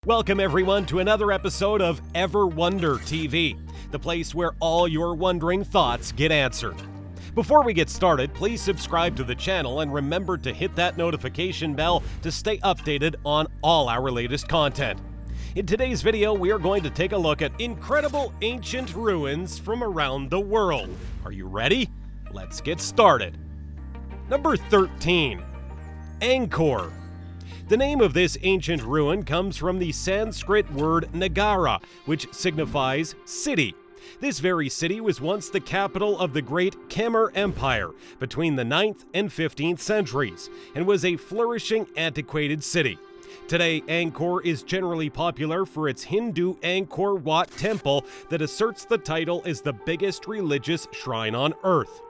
Welcome everyone to another episode of Ever Wonder TV, the place where all your wondering thoughts get answered. Before we get started, please subscribe to the channel and remember to hit that notification bell to stay updated on all our latest content. In today's video, we are going to take a look at incredible ancient ruins from around the world. Are you ready? Let's get started. Number 13. Angkor. The name of this ancient ruin comes from the Sanskrit word Nagara, which signifies city. This very city was once the capital of the great Khmer Empire between the 9th and 15th centuries, and was a flourishing, antiquated city. Today, Angkor is generally popular for its Hindu Angkor Wat temple that asserts the title as the biggest religious shrine on earth.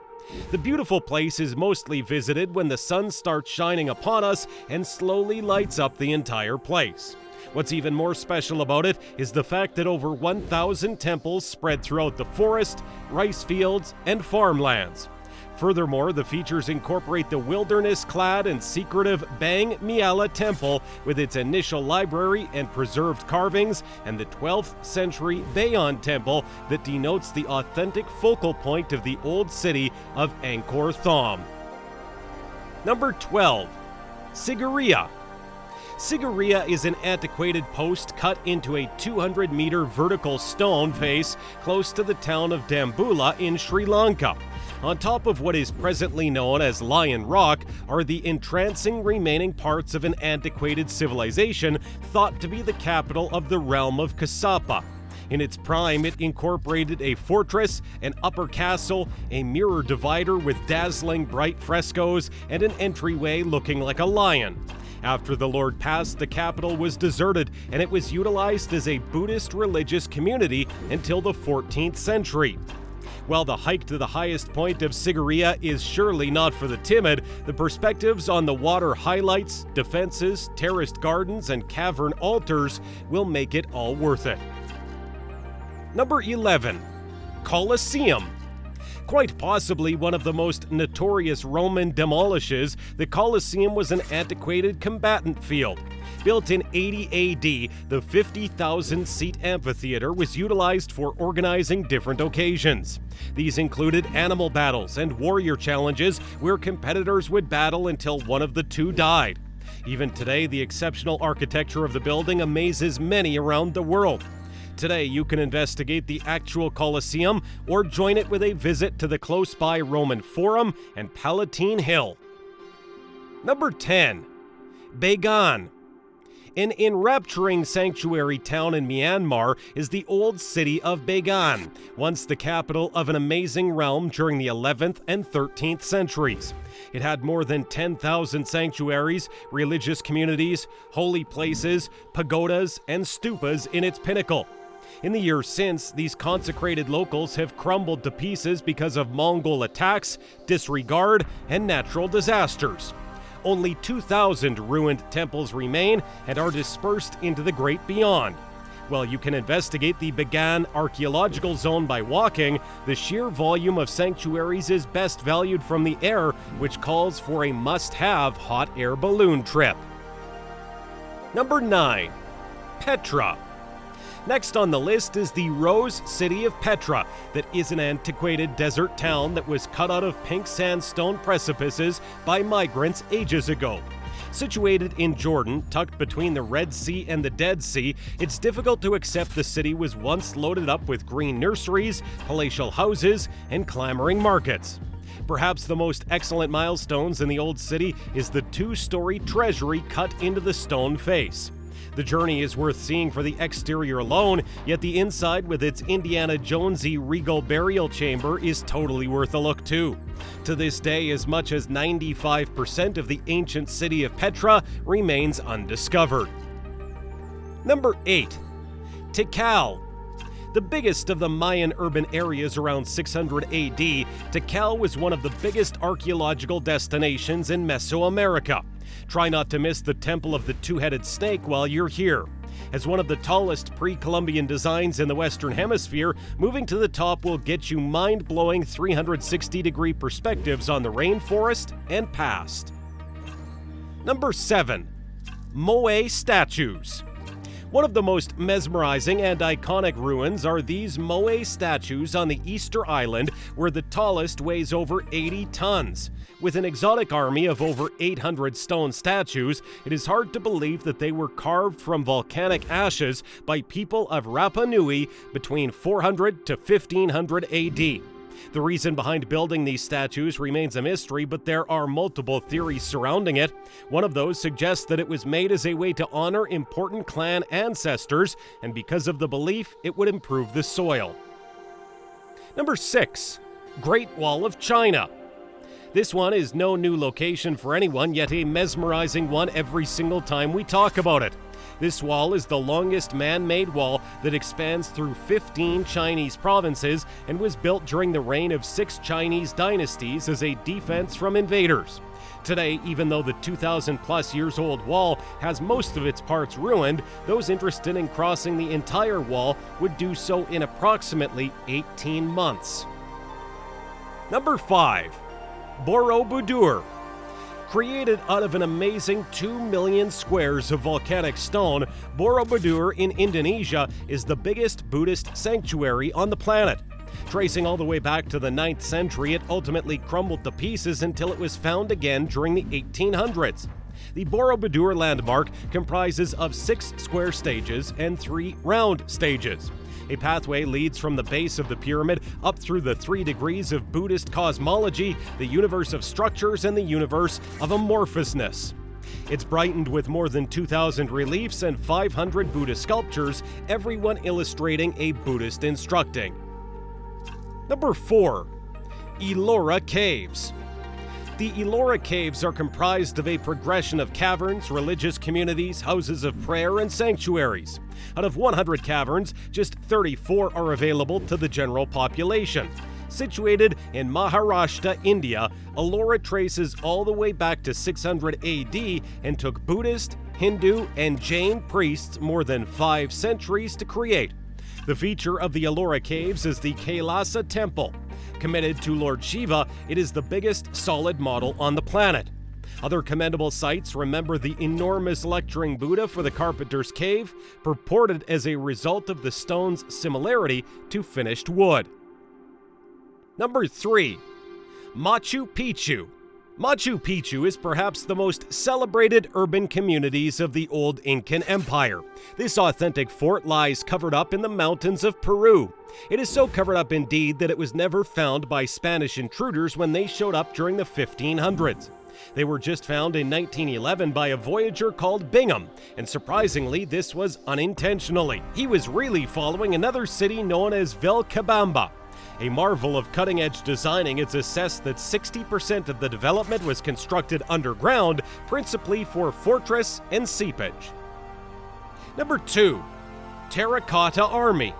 The beautiful place is mostly visited when the sun starts shining upon us and slowly lights up the entire place. What's even more special about it is the fact that over 1,000 temples spread throughout the forest, rice fields, and farmlands. Furthermore, the features incorporate the wilderness-clad and secretive Bang Miala Temple with its initial library and preserved carvings, and the 12th century Bagan Temple that denotes the authentic focal point of the old city of Angkor Thom. Number 12. Sigiriya. Sigiriya is an antiquated post cut into a 200-meter vertical stone face close to the town of Dambulla in Sri Lanka. On top of what is presently known as Lion Rock are the entrancing remaining parts of an antiquated civilization thought to be the capital of the realm of Kasapa. In its prime, it incorporated a fortress, an upper castle, a mirror divider with dazzling bright frescoes, and an entryway looking like a lion. After the Lord passed, the capital was deserted, and it was utilized as a Buddhist religious community until the 14th century. While the hike to the highest point of Sigiriya is surely not for the timid, the perspectives on the water highlights, defenses, terraced gardens, and cavern altars will make it all worth it. Number 11. Colosseum. Quite possibly one of the most notorious Roman demolishes, the Colosseum was an antiquated combatant field. Built in 80 AD, the 50,000-seat amphitheater was utilized for organizing different occasions. These included animal battles and warrior challenges where competitors would battle until one of the two died. Even today, the exceptional architecture of the building amazes many around the world. Today, you can investigate the actual Colosseum or join it with a visit to the close-by Roman Forum and Palatine Hill. Number 10. Bagan. An enrapturing sanctuary town in Myanmar is the old city of Bagan, once the capital of an amazing realm during the 11th and 13th centuries. It had more than 10,000 sanctuaries, religious communities, holy places, pagodas, and stupas in its pinnacle. In the years since, these consecrated locals have crumbled to pieces because of Mongol attacks, disregard, and natural disasters. Only 2,000 ruined temples remain and are dispersed into the great beyond. While you can investigate the Bagan archaeological zone by walking, the sheer volume of sanctuaries is best valued from the air, which calls for a must-have hot air balloon trip. Number 9. Petra. Next on the list is the Rose City of Petra, that is an antiquated desert town that was cut out of pink sandstone precipices by migrants ages ago. Situated in Jordan, tucked between the Red Sea and the Dead Sea, it's difficult to accept the city was once loaded up with green nurseries, palatial houses, and clamoring markets. Perhaps the most excellent milestones in the old city is the 2-story treasury cut into the stone face. The journey is worth seeing for the exterior alone, yet the inside with its Indiana Jonesy regal burial chamber is totally worth a look too. To this day, as much as 95% of the ancient city of Petra remains undiscovered. Number 8. Tikal. The biggest of the Mayan urban areas around 600 AD, Tikal was one of the biggest archaeological destinations in Mesoamerica. Try not to miss the Temple of the Two-Headed Snake while you're here. As one of the tallest pre-Columbian designs in the Western Hemisphere, moving to the top will get you mind-blowing 360-degree perspectives on the rainforest and past. Number 7. Moai statues. One of the most mesmerizing and iconic ruins are these Moai statues on the Easter Island, where the tallest weighs over 80 tons. With an exotic army of over 800 stone statues, it is hard to believe that they were carved from volcanic ashes by people of Rapa Nui between 400 to 1500 AD. The reason behind building these statues remains a mystery, but there are multiple theories surrounding it. One of those suggests that it was made as a way to honor important clan ancestors, and because of the belief, it would improve the soil. Number 6. Great Wall of China. This one is no new location for anyone, yet a mesmerizing one every single time we talk about it. This wall is the longest man-made wall that expands through 15 Chinese provinces and was built during the reign of 6 Chinese dynasties as a defense from invaders. Today, even though the 2,000-plus years old wall has most of its parts ruined, those interested in crossing the entire wall would do so in approximately 18 months. Number 5. Borobudur. Created out of an amazing 2 million squares of volcanic stone, Borobudur in Indonesia is the biggest Buddhist sanctuary on the planet. Tracing all the way back to the 9th century, it ultimately crumbled to pieces until it was found again during the 1800s. The Borobudur landmark comprises of 6 square stages and 3 round stages. A pathway leads from the base of the pyramid up through the 3 degrees of Buddhist cosmology, the universe of structures, and the universe of amorphousness. It's brightened with more than 2,000 reliefs and 500 Buddhist sculptures, everyone illustrating a Buddhist instructing. Number 4. Allura Caves. The Allura Caves are comprised of a progression of caverns, religious communities, houses of prayer, and sanctuaries. Out of 100 caverns, just 34 are available to the general population. Situated in Maharashtra, India, Allura traces all the way back to 600 AD and took Buddhist, Hindu, and Jain priests more than 5 centuries to create. The feature of the Allura Caves is the Kailasa Temple. Committed to Lord Shiva, it is the biggest solid model on the planet. Other commendable sites remember the enormous lecturing Buddha for the Carpenter's Cave, purported as a result of the stone's similarity to finished wood. Number 3. Machu Picchu. Machu Picchu is perhaps the most celebrated urban communities of the old Incan Empire. This authentic fort lies covered up in the mountains of Peru. It is so covered up indeed that it was never found by Spanish intruders when they showed up during the 1500s. They were just found in 1911 by a voyager called Bingham, and surprisingly, this was unintentionally. He was really following another city known as Vilcabamba. A marvel of cutting-edge designing, it's assessed that 60% of the development was constructed underground, principally for fortress and seepage. Number 2. Terracotta Army.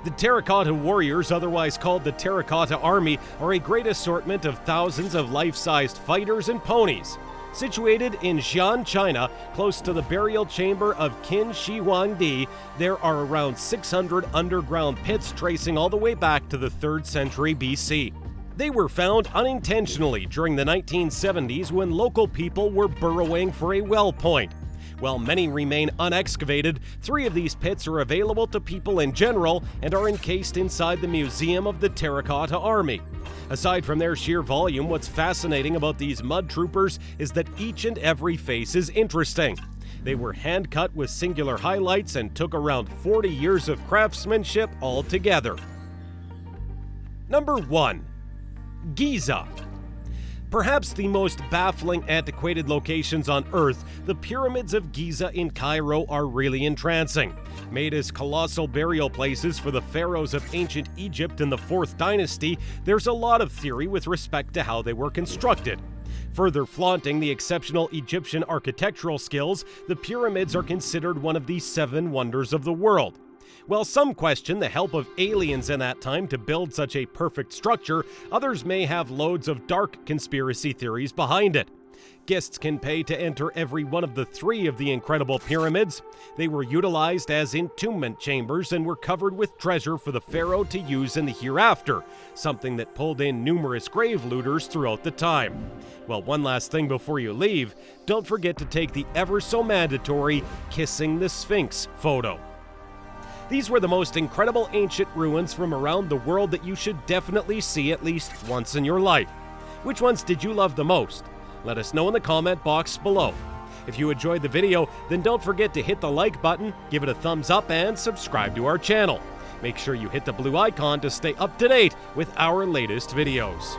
The Terracotta Warriors, otherwise called the Terracotta Army, are a great assortment of thousands of life-sized fighters and ponies. Situated in Xi'an, China, close to the burial chamber of Qin Shi Huangdi, there are around 600 underground pits tracing all the way back to the 3rd century BC. They were found unintentionally during the 1970s when local people were burrowing for a well point. While many remain unexcavated, 3 of these pits are available to people in general and are encased inside the Museum of the Terracotta Army. Aside from their sheer volume, what's fascinating about these mud troopers is that each and every face is interesting. They were hand-cut with singular highlights and took around 40 years of craftsmanship altogether. Number 1. Giza. Perhaps the most baffling antiquated locations on Earth, the pyramids of Giza in Cairo are really entrancing. Made as colossal burial places for the pharaohs of ancient Egypt in the 4th dynasty, there's a lot of theory with respect to how they were constructed. Further flaunting the exceptional Egyptian architectural skills, the pyramids are considered one of the 7 wonders of the world. While some question the help of aliens in that time to build such a perfect structure, others may have loads of dark conspiracy theories behind it. Guests can pay to enter every one of the 3 of the incredible pyramids. They were utilized as entombment chambers and were covered with treasure for the pharaoh to use in the hereafter, something that pulled in numerous grave looters throughout the time. Well, one last thing before you leave, don't forget to take the ever so mandatory kissing the Sphinx photo. These were the most incredible ancient ruins from around the world that you should definitely see at least once in your life. Which ones did you love the most? Let us know in the comment box below. If you enjoyed the video, then don't forget to hit the like button, give it a thumbs up, and subscribe to our channel. Make sure you hit the blue icon to stay up to date with our latest videos.